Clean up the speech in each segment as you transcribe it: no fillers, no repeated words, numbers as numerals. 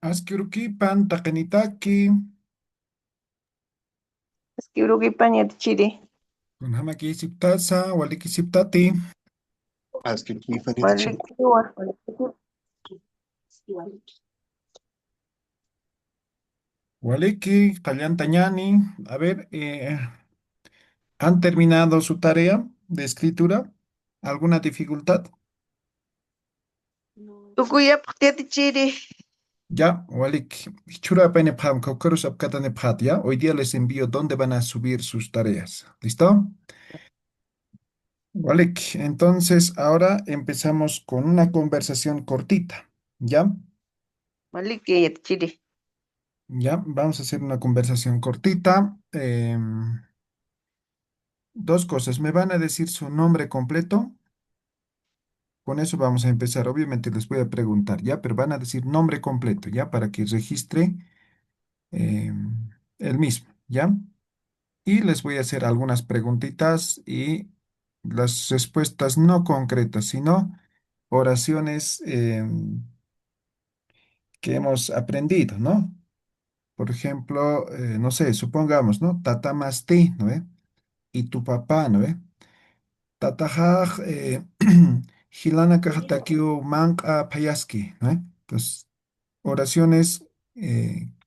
Askirukipan taqinitaki, Skirukipan yatichiri. kunhamaki siptasa, waliki siptati, Askirukipan yatichiri. Walikiwa. waliki qallantañani. A ver, ¿han terminado su tarea de escritura? ¿Alguna dificultad? Tukuyapaq yatichiri. Ya, waliki. Churapene pham, kaukarus apkatane phat, ya. Hoy día les envío dónde van a subir sus tareas. ¿Listo? Waliki. Entonces, ahora empezamos con una conversación cortita. ¿Ya? Waliki yatichiri. Ya, vamos a hacer una conversación cortita. Dos cosas. Me van a decir su nombre completo. Con eso vamos a empezar. Obviamente les voy a preguntar, ¿ya? Pero van a decir nombre completo, ¿ya? Para que registre el mismo, ¿ya? Y les voy a hacer algunas preguntitas y las respuestas no concretas, sino oraciones que hemos aprendido, ¿no? Por ejemplo, no sé, supongamos, ¿no? Tatamasti, ¿no ve? Y tu papá, ¿no ve? Tatajaj, hilana kajatakiu manka payaski, ¿no? Entonces, oraciones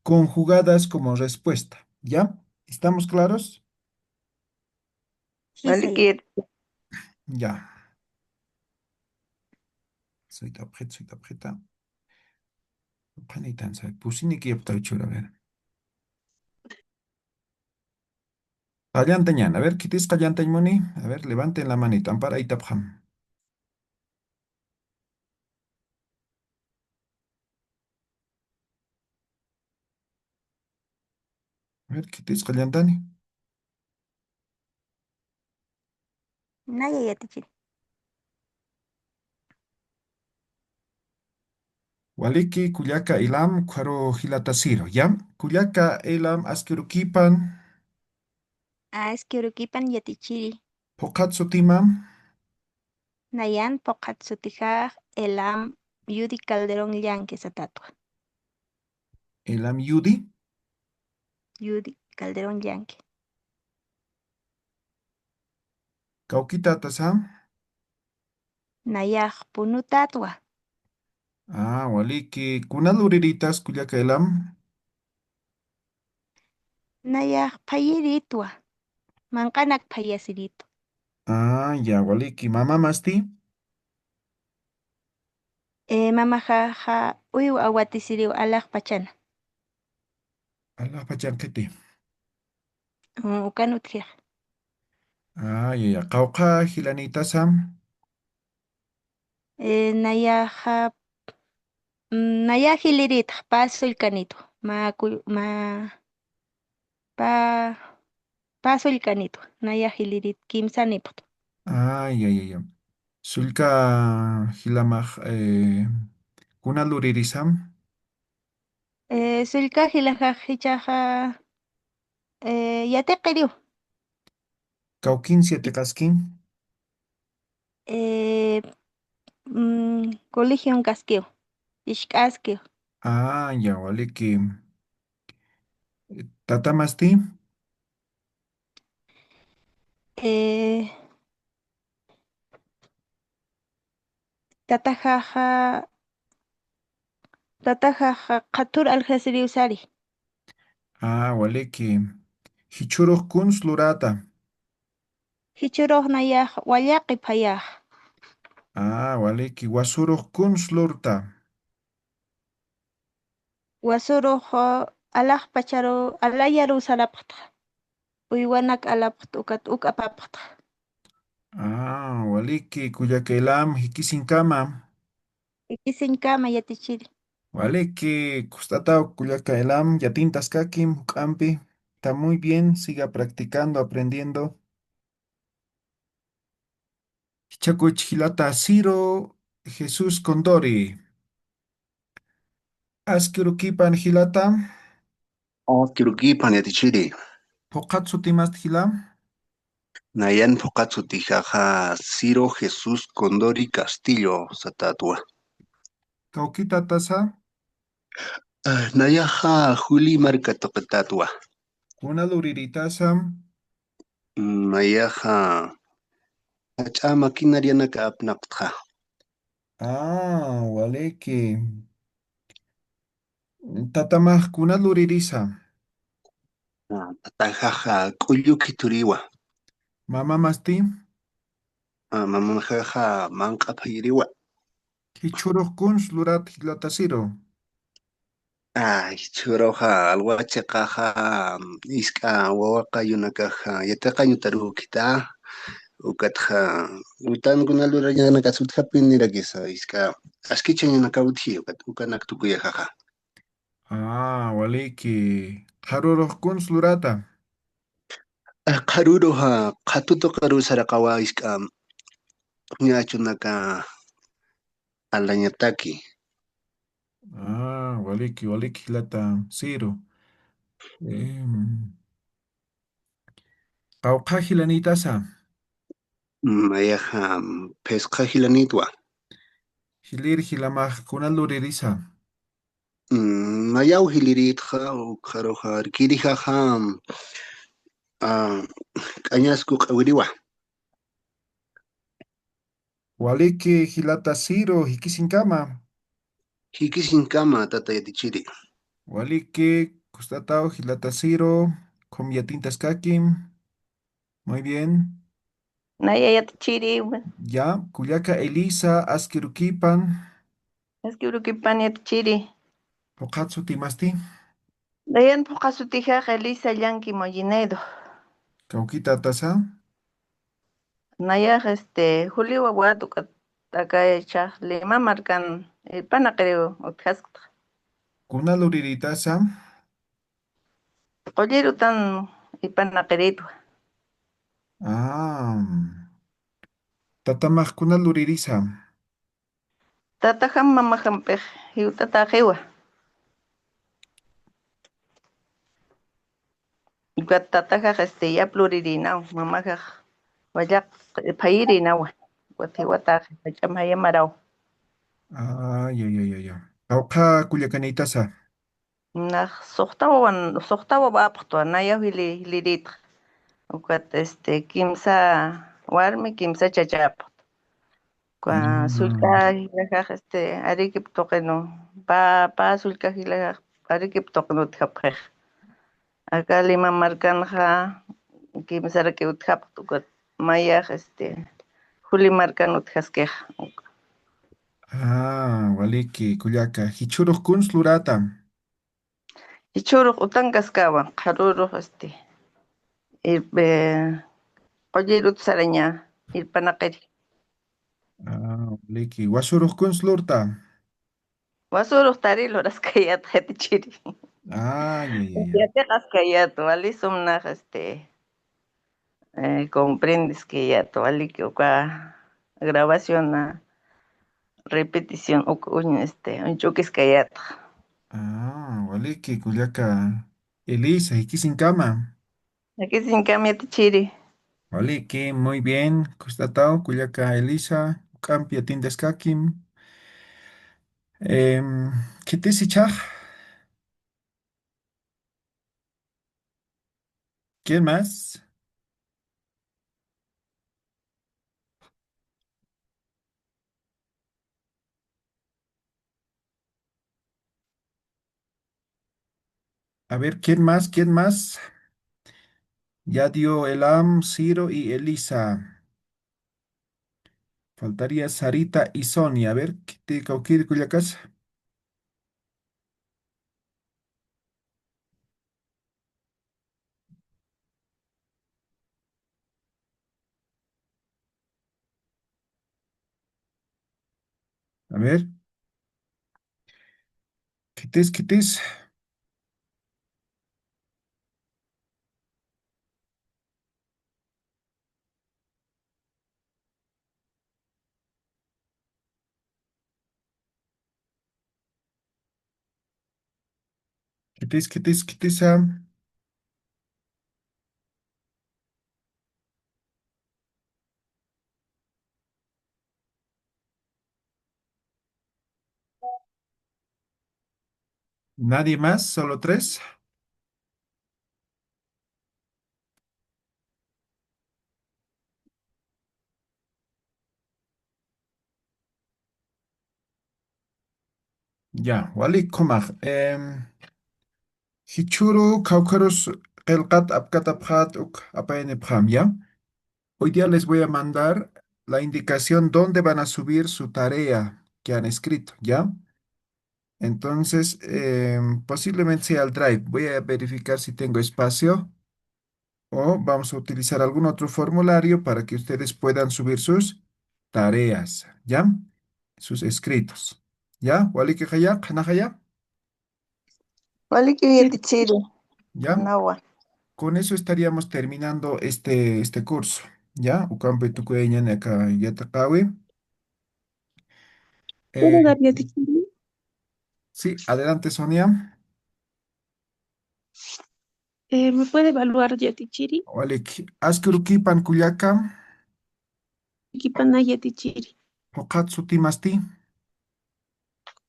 conjugadas como respuesta, ¿ya? ¿Estamos claros? Waliki Ya. Soy tapjeta. Panitan, soy pusini que chura, a ver. Callantañan, a ver, quitis callantañ moni. A ver, levanten la manita, ampara y tapjam. A ver, quitis callantani. Naya yatichiri. Waliki, kuyaka ilam, kwaro hilatasiro, ¿ya? Kuyaka ilam askirukipan, Skirukipan yatichiri. pokatsu timam, Nayan Pokatsutijaj Elam Yudi Calderón Llanque Satatwa. ilam yudi, Yudi Calderón Llanque. kaukita tasam. Nayaj Punutatwa. Ah, waliki, kunaluriritas, kuyaka ilam. Nayaj Payiritwa. Mankanak Payasirito. Ah, ya, waliki, mamá masti. Mamajaja Uyu Awatisiriu Alaj Pachana. Allah pachanquete. Ukanutjej. Ah, ya, ya, kauka hilanitasam. Nayaja Nayajilirit Paso el Canito. Pa Paso el Canito. Nayajilirit Kimsanipto. Ah, ya, ya, ya. Sulka hilamaj, kunaluririsam. Sulka Hilajajichaja Yateqiriu. Kaukin siete casquin. Eh, Colegio Casqueo. Ixcasqueo. Ah, ya, waliki. Tatamasti. Eh, Tatajaja Qatur Algeciras Sari. Ah, waliki. Hichuruk kun slurata. Hichuroj Nayaj Wayaqi Payaj. Ah, waliki. Wasuruk kun slurta. Wasuroj Alaj Pacharo Alayaru Salapata. Uywanak Alapta Ukapapata. Ah, waliki. Kuyakelam hikisinkama. Ikisinkama Yatichiri. Waliki. Kustatao kuyakaelam yatintas kakim hukampi. Está muy bien. Siga practicando, aprendiendo. Chacuich Hilata Ciro Jesús Condori. Askirukipan Hilata. Askirukipan yatichiri. Pokatsu Timast Hilam. Nayan Pokatsutijaja Ciro Jesús Condori Castillo Satatwa. Kaukita Tasa. Nayaha Juli marka toqatatwa. Kuna luritasam. Nayaha achama kinarianaka apnaqtqa. Waleki. Tatamaj kuna luririsa. Tatajaja k'ulluki turiwa. Mama masti. Mamajaja manq'apayriwa. Hichuruq kuns lurat hilatasiro. Ay, churuqa alwachiqaqa isk'a wawaqa yunakaqa yataqañu tarukita ukatqa utankunal rurayanaka suthapi nirakisa isk'a askichan yunakawthi ukanak tukuyajaqa. Waleki. Qaruruq kuns lurata. Qaruruqa qhatuta qaru saraqawa isk'a ñachunaka alañataki. Waleki hilata siro. Qawqa hilanitasa. Mayaqa phesqa hilanitwa. Hilir hilamaj kuna luririsa. Mayaw hiliritqa qaruqa rikirijaqa k'añasku q'awiriwa. Waleki hilata siro hikisinkama. Hikisin kama tatayatichiri. Waliki kustatao hilata siro. Comyatintas kakim. Muy bien. Naya yatachiri. Ya, Kuyaka Elisa Askirukipan. Askirukipan yatachiri. Pokatsu timasti. Dayan puqasutijaqa Elisa llanki Mollinedo. Kaukita tasa. Naya Julio Aguado akaychaq Lima marcan pana creo utqasqa. Kuna luriritaza. Qollero tan ipana qeritwa. Ah. Tatamaj kuna luririsa. Tataham mamahampiq hiutata qiwa. Ipat tatahaq yaplurinaw mamahaq wallaq phayirinawa. Wathiwataq pachamhayamaraw. Ya. Kauqa kuyakanitasa. Naq suqtawa bapqtwa naya hiliritqa. Ukat kimsa warmi kimsa chachapaq. Sulka hilakaq arikip tuqinu pa sulka hilakaq arikip tuqinu utqapqiq. Acá Lima marcanqa kimsaraki utqapaq ukat mayaq Juli marcan utqasqiq. Waliki kuyaka. Hichuruq kuns lurata. Ichuruq utanqasqawan qaruruq irpe qolliruta saraña irpanaqiri. Waliki. Wasuruq kuns lurta. Wasuruq tarilu raskayata qatichiri. Ya. Yate qasqayata walisum naq comprendes que ya vale que oka grabación repetición un choques kayata. Waliki kuyaka. Elisa hikisinkama. Aquí sin cambia chiri. Waliki, muy bien. Kustatao kuyaka Elisa. Kampia tindeskakim. Kitisichaj. ¿Quién más? A ver, ¿quién más? ¿Quién más? Ya dio Elam, Ciro y Elisa. Faltaría Sarita y Sonia. A ver, ¿qué te cauquir Cuyacas? A ver, ¿qué te es? ¿Qué te es? ¿Nadie más? ¿Solo tres? Ya, walik kumaq. Hichuru kawkarus qelqat apkat apqat uk apayane pqam, ¿ya? Hoy día les voy a mandar la indicación dónde van a subir su tarea que han escrito, ¿ya? Entonces, posiblemente sea el Drive. Voy a verificar si tengo espacio o vamos a utilizar algún otro formulario para que ustedes puedan subir sus tareas, ¿ya? Sus escritos, ¿ya? Wali que haya, kana haya, Wali que Ya, yatichiri, ¿ya? nawa. Con eso estaríamos terminando este curso, ¿ya? Ucampe tucueña acá yataqawi. ¿puedo Eh, dar ya, teacher? sí, adelante, Sonia. ¿Me puede evaluar ya, teacher? Walik, askuruki pankuyaka, Kipana ya, teacher. hokatsu timasti,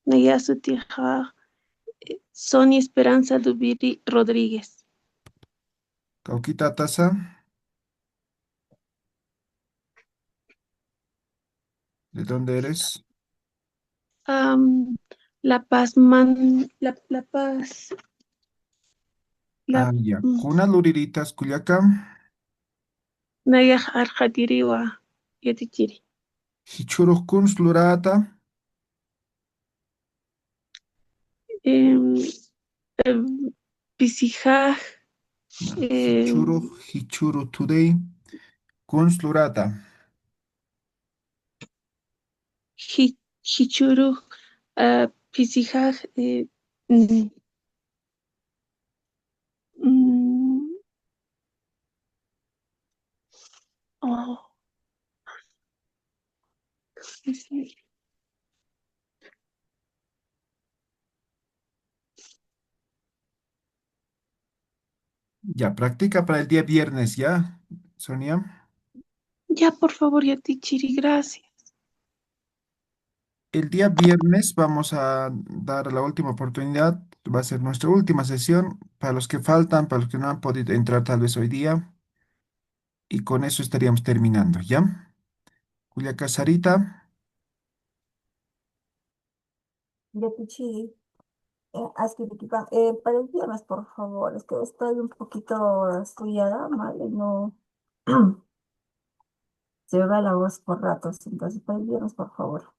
Naya su tija Sonia Esperanza Dubiri Rodríguez. kaukita tasa, ¿de dónde eres? Am, La Paz, la Ah, ya. mm, Kuna luriritas kuyaka, Naya Arjatiriwa ya, teacher. hichuruk kun slurata, Em, em, Pisijaj, hichuru today, kun slurata. Hichuru, Pisijaj, mm, mm, oh, sí. Ya, practica para el día viernes, ¿ya, Sonia? Ya, por favor, ya, teacher, gracias. El día viernes vamos a dar la última oportunidad. Va a ser nuestra última sesión para los que faltan, para los que no han podido entrar tal vez hoy día. Y con eso estaríamos terminando, ¿ya? Julia Casarita, Ya Pichi, Askiripipan, para el viernes, por favor, es que estoy un poquito estudiada, mal, y no se me va la voz por ratos, entonces para el viernes, por favor.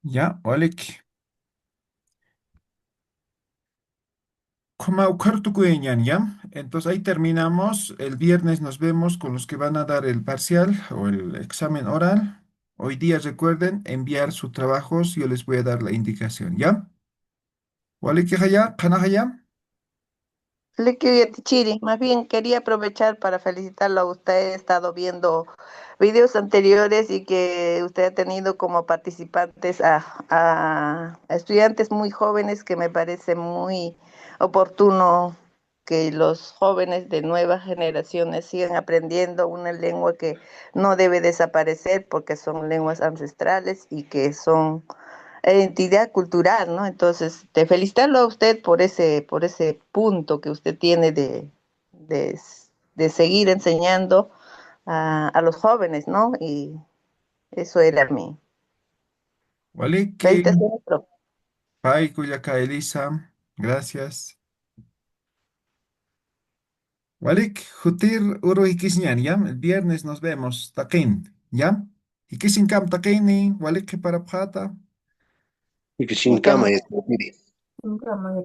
¿ya? Oleg. Comaucartucueñan, ¿ya? Entonces ahí terminamos. El viernes nos vemos con los que van a dar el parcial o el examen oral. Hoy día recuerden enviar sus trabajos. Yo les voy a dar la indicación, ¿ya? ¿Vale que haya? ¿Cana haya? Liquio Chiri, más bien quería aprovechar para felicitarlo a usted. He estado viendo videos anteriores y que usted ha tenido como participantes a estudiantes muy jóvenes, que me parece muy oportuno que los jóvenes de nuevas generaciones sigan aprendiendo una lengua que no debe desaparecer porque son lenguas ancestrales y que son identidad cultural, ¿no? Entonces, te felicitarlo a usted por ese punto que usted tiene de, de seguir enseñando a los jóvenes, ¿no? Y eso era mi ¿Vale que? felicitaciones, profe. Bye, Cuyaca Elisa. Gracias. ¿Vale? Jutir uro ikisñan, ¿ya? El viernes nos vemos. Taquín, ¿ya? Ikisincam taquini, ¿vale que para pata? Y que Mi sin cama cama. ya, teacher. Nunca más.